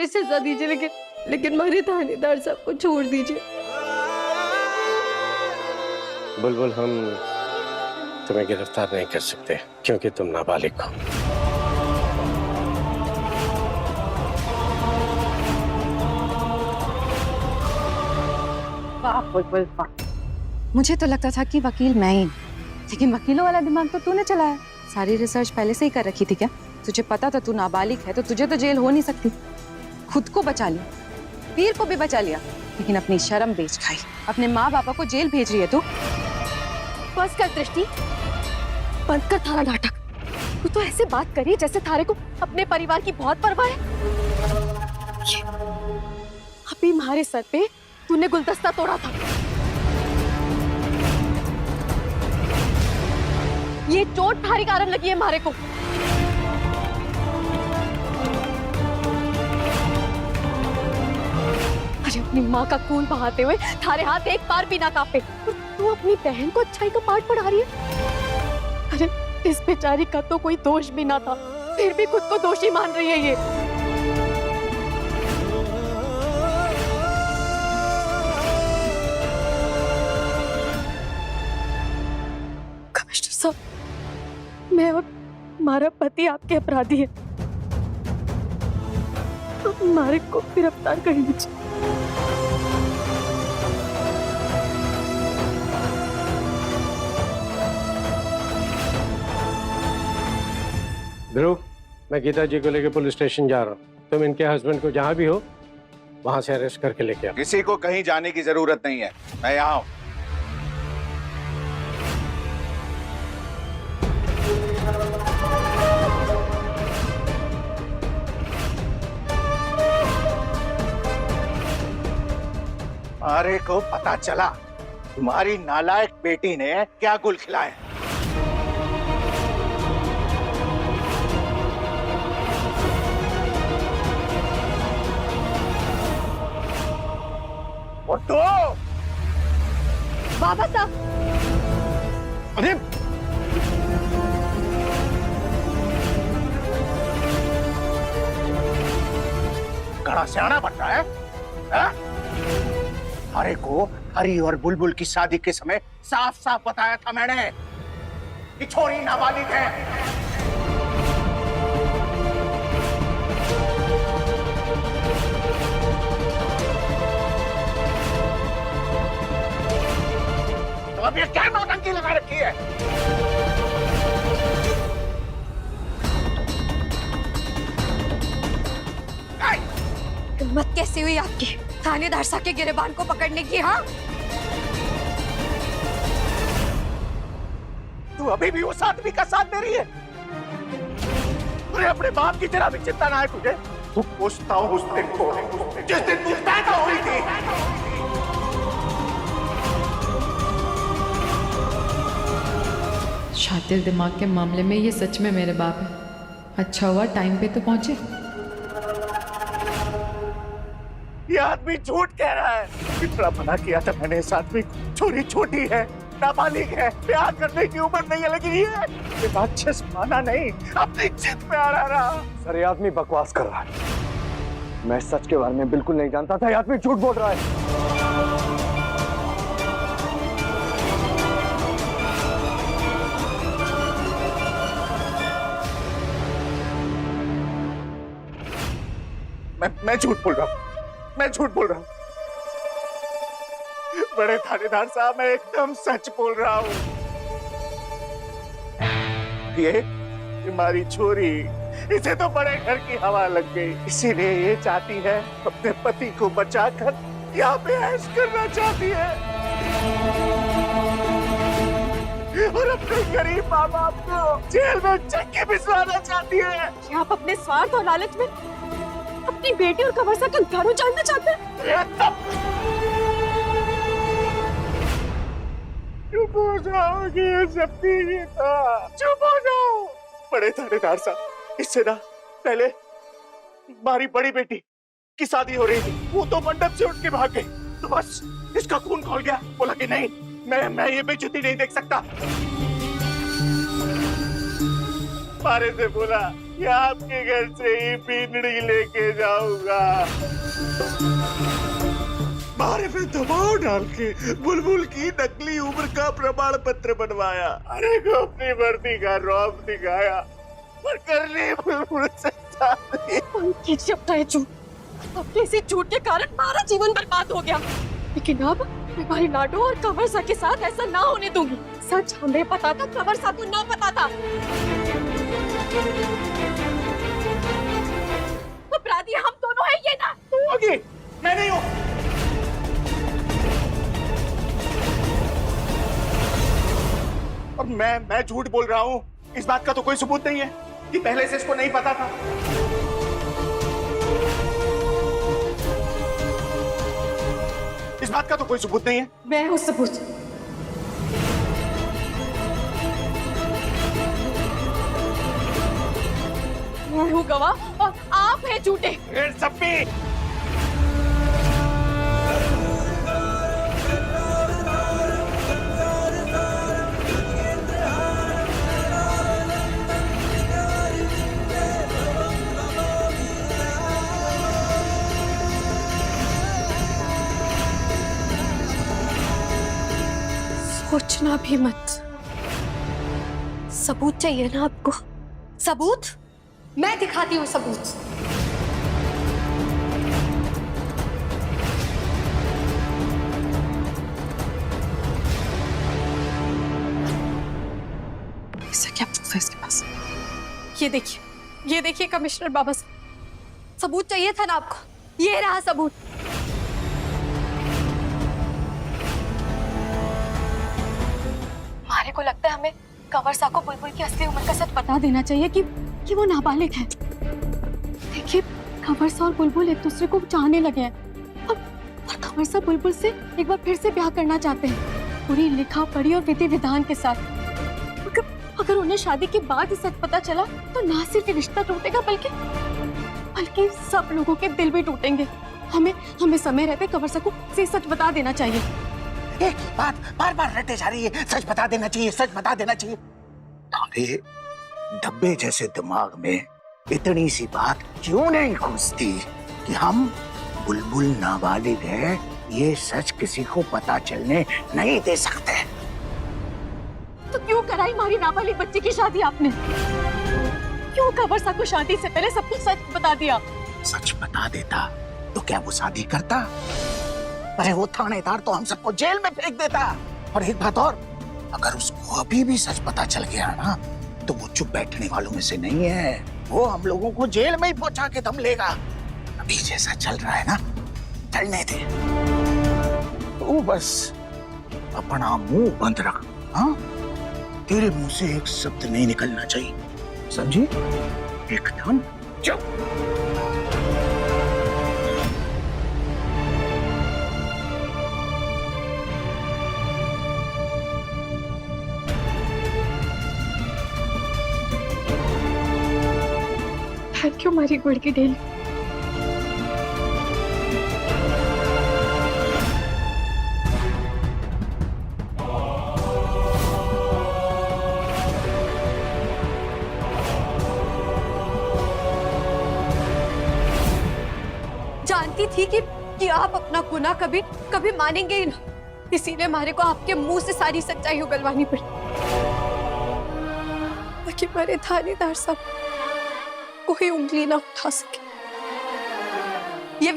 हमें सजा दीजिए, लेकिन हमारे थानेदार साहब को छोड़ दीजिए। बुलबुल, हम तुम्हें गिरफ्तार नहीं कर सकते क्योंकि तुम नाबालिग हो। वाह बुलबुल वाह। मुझे तो लगता था कि वकील मैं ही, लेकिन वकीलों वाला दिमाग तो तूने चलाया। सारी रिसर्च पहले से ही कर रखी थी क्या? तुझे पता था तू नाबालिग है तो तुझे तो जेल हो नहीं सकती। खुद को बचा लिया, वीर को भी बचा लिया, लेकिन अपनी शर्म बेच खाई। अपने माँ बापा को जेल भेज रही है तू। बस कर दृष्टि, बंद कर थारा नाटक। तू तो ऐसे बात करी जैसे थारे को अपने परिवार की बहुत परवाह है। अभी हमारे सर पे तूने गुलदस्ता तोड़ा था। ये चोट थारी कारण लगी है हमारे को। अरे अपनी माँ का खून बहाते हुए थारे हाथ एक बार भी ना कांपे। तू अपनी बहन को अच्छाई का पाठ पढ़ा रही है। अरे इस बेचारी का तो कोई दोष भी ना था, फिर भी खुद को दोषी मान रही है ये। कमिश्नर साहब, मैं और हमारा पति आपके अपराधी है, तो हमारे को गिरफ्तार कर लीजिए। ध्रुव, मैं गीता जी को लेकर पुलिस स्टेशन जा रहा हूँ। तुम इनके हस्बैंड को जहाँ भी हो वहां से अरेस्ट करके लेके आओ। किसी को कहीं जाने की जरूरत नहीं है, मैं यहाँ हूँ। अरे को पता चला तुम्हारी नालायक बेटी ने क्या गुल खिलाए। तो बाबा साहब, अरे घड़ा सियाना बन रहा है, हरे को हरी और बुलबुल की शादी के समय साफ साफ बताया था मैंने कि छोरी नाबालिग है। तो अब ये क्या नौटंकी लगा रखी है? हिम्मत कैसे हुई आपकी थानेदार साहब के गिरेबान को पकड़ने की? हाँ, तू अभी भी उस आदमी का साथ दे रही है? तुझे अपने बाप की जरा भी चिंता ना है तुझे? तू पूछता हूँ उस दिन को, जिस दिन तू पैदा हुई थी। शातिर दिमाग के मामले में ये सच में मेरे बाप है। अच्छा हुआ टाइम पे तो पहुंचे। ये आदमी झूठ कह रहा है। कितना मना किया था मैंने इस आदमी को। छोरी छोटी है, नाबालिग है, ब्याह करने की उम्र नहीं है, लेकिन ये राक्षस माना नहीं, अपनी जिद पे आ रहा। सर, ये आदमी बकवास कर रहा है। मैं सच के बारे में बिल्कुल नहीं जानता था। ये आदमी झूठ बोल रहा है। मैं झूठ बोल रहा हूँ, मैं झूठ बोल रहा हूँ। बड़े थानेदार साहब, मैं एकदम सच बोल रहा हूँ। ये हमारी छोरी, इसे तो बड़े घर की हवा लग गई, इसीलिए ये चाहती है अपने पति को बचाकर यहाँ पे ऐश करना चाहती है और अपने गरीब माँ बाप को जेल में चक्के भिजवाना चाहती है। क्या आप अपने स्वार्थ और लालच में अपनी बेटी और कमर का घर उजाड़ना चाहते हैं? चुप हो जाओगे, ये सब ठीक था। चुप हो जाओ। बड़े थानेदार साहब, इससे ना पहले हमारी बड़ी बेटी की शादी हो रही थी, वो तो मंडप से उठ के भाग गई, तो बस इसका खून खौल गया। बोला कि नहीं, मैं ये बेइज्जती नहीं देख सकता। मारे से बोला कि आपके घर से ही बीनड़ी लेके जाऊंगा। मारे पे दबाव डाल के बुलबुल की नकली उम्र का प्रमाण पत्र बनवाया। अरे को अपनी वर्दी का रौब दिखाया और कर ली बुलबुल से शादी। पंकज, अपना ये झूठ, अपने इसी झूठ के कारण हमारा जीवन बर्बाद हो गया। लेकिन अब मैं हमारी लाडो और कंवरसा के साथ ऐसा ना होने दूंगी। सच हमें पता था, कंवरसा को ना पता था। अपराधी हम दोनों हैं, ये ना तू होगी, मैं नहीं हूँ। और मैं झूठ बोल रहा हूँ, इस बात का तो कोई सबूत नहीं है कि पहले से इसको नहीं पता था। इस बात का तो कोई सबूत नहीं है। मैं हूँ सबूत। मैं हूँ गवाह और आप हैं झूठे। सप्पी, सोचना भी मत। सबूत चाहिए ना आपको? सबूत मैं दिखाती हूँ सबूत। ऐसा क्या प्रूफ है इसके पास? ये देखिए कमिश्नर बाबा साहब, सबूत चाहिए था ना आपको, ये रहा सबूत। हमारे को लगता है हमें कंवरसा को बुलबुल की असली उम्र का सच बता देना चाहिए कि वो नाबालिग है। देखिए, कंवरसा और बुलबुल एक दूसरे को चाहने लगे हैं और कंवरसा बुलबुल से एक बार फिर से ब्याह करना चाहते हैं, पूरी लिखा पढ़ी और विधि विधान के साथ। अगर उन्हें शादी के बाद ही सच पता चला तो ना सिर्फ रिश्ता टूटेगा बल्कि सब लोगों के दिल भी टूटेंगे। हमें समय रहते कंवरसा को सच बता देना चाहिए। एक बात बार बार रटे जा रही है, सच बता देना चाहिए, सच बता देना चाहिए। अरे डब्बे जैसे दिमाग में इतनी सी बात क्यों नहीं घुसती कि हम बुलबुल नाबालिग है, ये सच किसी को पता चलने नहीं दे सकते। तो क्यों कराई हमारी नाबालिग बच्ची की शादी आपने? क्यों कंवरसा को शादी से पहले सब कुछ सच बता दिया? सच बता देता तो क्या वो शादी करता? अरे वो थानेदार तो हम सबको जेल में फेंक देता। और एक बात और, अगर उसको अभी भी सच पता चल गया ना तो वो चुप बैठने वालों में से नहीं है, वो हम लोगों को जेल में ही पहुंचा के दम लेगा। अभी जैसा चल रहा है ना, चलने दे। तू बस अपना मुंह बंद रख। हाँ, तेरे मुंह से एक शब्द नहीं निकलना चाहिए, समझी? एकदम चुप। थैंक यू हमारी गुड़ की डेली। जानती थी कि आप अपना गुनाह कभी कभी मानेंगे ही ना, इसीलिए हमारे को आपके मुंह से सारी सच्चाई उगलवानी पड़ी ताकि हमारे थानेदार साहब कोई उंगली ना उठा सके। ये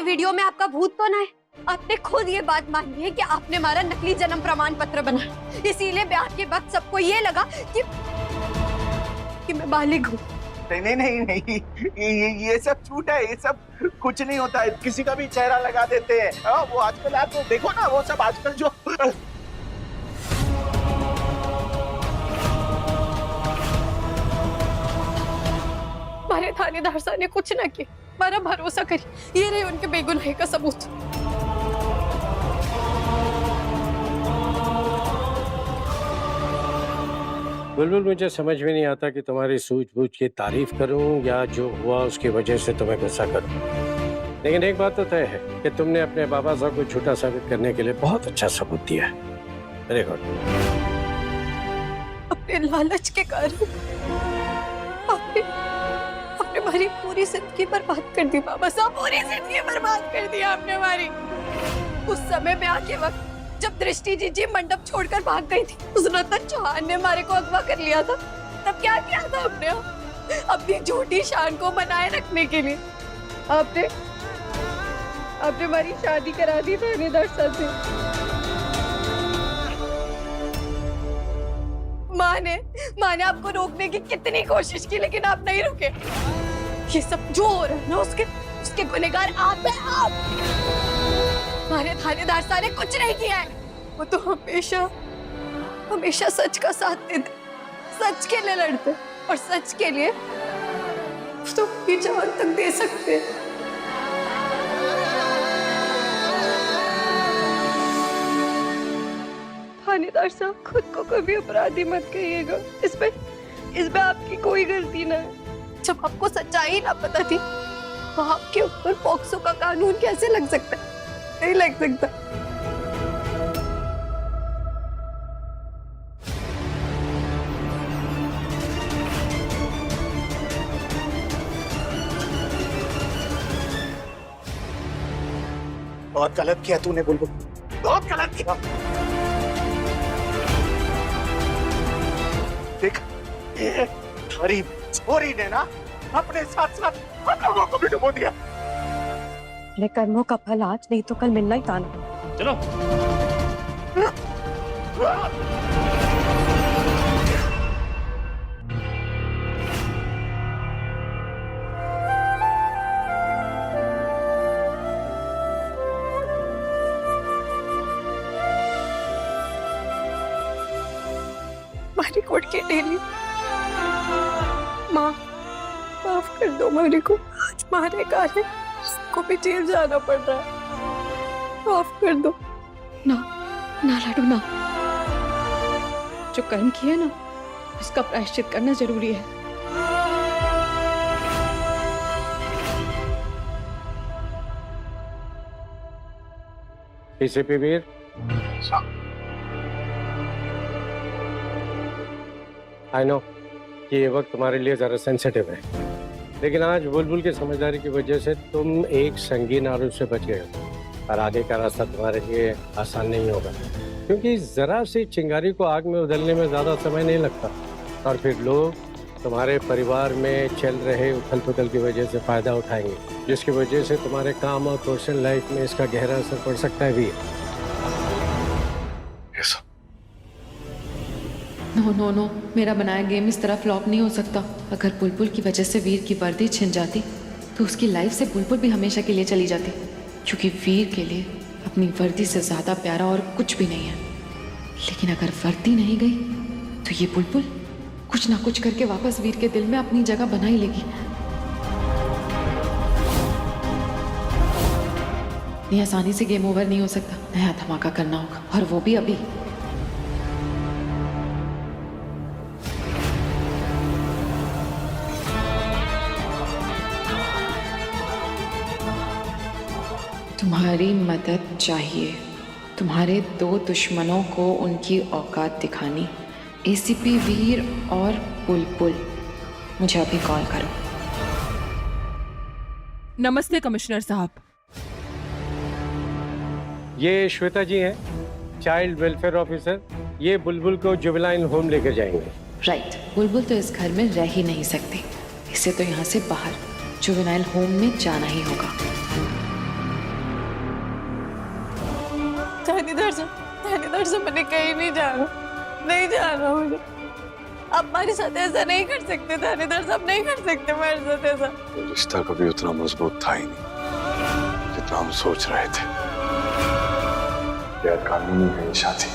वीडियो में आपका भूत तो ना है? आपने खुद ये बात मानी है कि आपने हमारा नकली जन्म प्रमाण पत्र बनाया, इसीलिए ब्याह के वक्त सबको ये लगा कि मैं बालिग हूँ। नहीं नहीं नहीं, ये सब झूठ है, ये सब कुछ नहीं होता है। किसी का भी चेहरा लगा देते हैं। वो आजकल आप देखो ना, वो सब आजकल जो हमारे थानेदार साहब ने कुछ ना किया, हमारा भरोसा करिए, ये रहे उनके बेगुनाही का सबूत। बुलबुल, मुझे समझ में नहीं आता कि तुम्हारी सूझबूझ की तारीफ करूं या जो हुआ उसकी वजह से तुम्हें गुस्सा करूं। लेकिन एक बात तो तय है कि तुमने अपने बाबा साहब को झूठा साबित करने के लिए बहुत अच्छा सबूत दिया है। Very good. अपने लालच के कारण आपने आपने हमारी पूरी जिंदगी बर्बाद कर दी बाबा साहब, पूरी जिंदगी बर्बाद कर दी आपने हमारी। उस समय में आके वक्त जब दृष्टि जी मंडप छोड़कर भाग गई थी, उस रतन चौहान ने हमारे को अगवा कर लिया था, तब क्या किया था आपने? अपनी झूठी शान को बनाए रखने के लिए आपने हमारी शादी करा दी थानेदार साहब से। माँ ने आपको रोकने की कितनी कोशिश की, लेकिन आप नहीं रुके। ये सब जो हो रहा है ना, उसके गुनहगार आप हैं, आप। हमारे थानेदार साहब ने कुछ नहीं किया है। वो तो हमेशा सच का साथ देते, सच के लिए लड़ते, और सच के लिए तो अपनी जान तक दे सकते हैं। थानेदार साहब, खुद को कभी अपराधी मत कहिएगा। इसमें आपकी कोई गलती ना है। जब आपको सच्चाई ना पता थी, तो आपके ऊपर पॉक्सो का कानून कैसे लग सकता है? नहीं लग सकता। बहुत गलत किया तूने बुलबुल, बहुत गलत किया। देख, ये थारी छोरी ने ना अपने साथ साथ हम लोगों को भी डुबो दिया। अपने कर्मों का फल आज नहीं तो कल मिलना ही था ना। चलो। मारी कोट की डेली, माँ माफ कर दो मारी को। आज मारे कारण को भी जेल जाना पड़ रहा है। माफ कर दो ना, ना लाडू ना। जो कर्म किया ना, उसका प्रायश्चित करना जरूरी है। एसीपी वीर, आई नो कि ये वक्त तुम्हारे लिए ज़रा सेंसिटिव है, लेकिन आज बुलबुल की समझदारी की वजह से तुम एक संगीन आरोप से बच गए हो, और आगे का रास्ता तुम्हारे लिए आसान नहीं होगा, क्योंकि ज़रा सी चिंगारी को आग में उधलने में ज़्यादा समय नहीं लगता, और फिर लोग तुम्हारे परिवार में चल रहे उथल पुथल की वजह से फ़ायदा उठाएंगे, जिसकी वजह से तुम्हारे काम और पर्सनल लाइफ में इसका गहरा असर पड़ सकता है वीर। नो, मेरा बनाया गेम इस तरह फ्लॉप नहीं हो सकता। अगर बुलबुल की वजह से वीर की वर्दी छिन जाती, तो उसकी लाइफ से बुलबुल भी हमेशा के लिए चली जाती, क्योंकि वीर के लिए अपनी वर्दी से ज़्यादा प्यारा और कुछ भी नहीं है। लेकिन अगर वर्दी नहीं गई, तो ये बुलबुल कुछ ना कुछ करके वापस वीर के दिल में अपनी जगह बना ही लेगी। इतनी आसानी से गेम ओवर नहीं हो सकता, नया धमाका करना होगा, और वो भी अभी। तुम्हारी मदद चाहिए, तुम्हारे दो दुश्मनों को उनकी औकात दिखानी, एसीपी वीर और बुलबुल। मुझे अभी कॉल करो। नमस्ते कमिश्नर साहब। ये श्वेता जी हैं, चाइल्ड वेलफेयर ऑफिसर। ये बुलबुल को जुवेनाइल होम लेकर जाएंगे। राइट, बुलबुल तो इस घर में रह ही नहीं सकती, इसे तो यहाँ से बाहर जुवेनाइल होम में जाना ही होगा। थानेदार साहब, मैंने कहीं नहीं जाना मुझे। आप हमारे साथ ऐसा नहीं कर सकते थानेदार साहब, नहीं कर सकते हमारे साथ ऐसा। रिश्ता कभी उतना मजबूत था ही नहीं जितना हम सोच रहे थे। कानूनी है ये शादी।